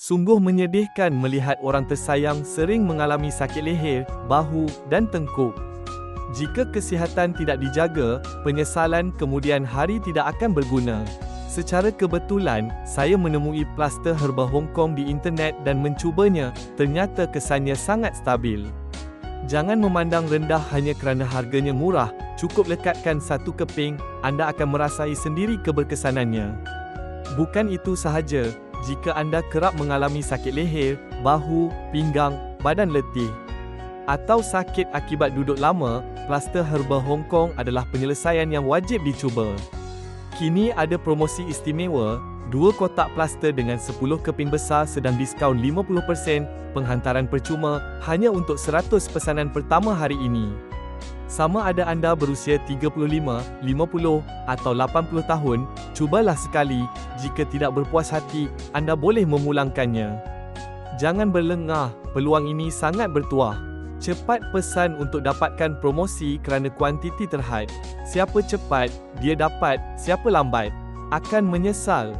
Sungguh menyedihkan melihat orang tersayang sering mengalami sakit leher, bahu, dan tengkuk. Jika kesihatan tidak dijaga, penyesalan kemudian hari tidak akan berguna. Secara kebetulan, saya menemui plaster herba Hong Kong di internet dan mencubanya, ternyata kesannya sangat stabil. Jangan memandang rendah hanya kerana harganya murah, cukup lekatkan satu keping, anda akan merasai sendiri keberkesanannya. Bukan itu sahaja, jika anda kerap mengalami sakit leher, bahu, pinggang, badan letih, atau sakit akibat duduk lama, plaster herba Hong Kong adalah penyelesaian yang wajib dicuba. Kini ada promosi istimewa, 2 kotak plaster dengan 10 keping besar sedang diskaun 50%, penghantaran percuma, hanya untuk 100 pesanan pertama hari ini. Sama ada anda berusia 35, 50, atau 80 tahun, cubalah sekali, jika tidak berpuas hati, anda boleh memulangkannya. Jangan berlengah, peluang ini sangat bertuah. Cepat pesan untuk dapatkan promosi kerana kuantiti terhad. Siapa cepat, dia dapat, siapa lambat, akan menyesal.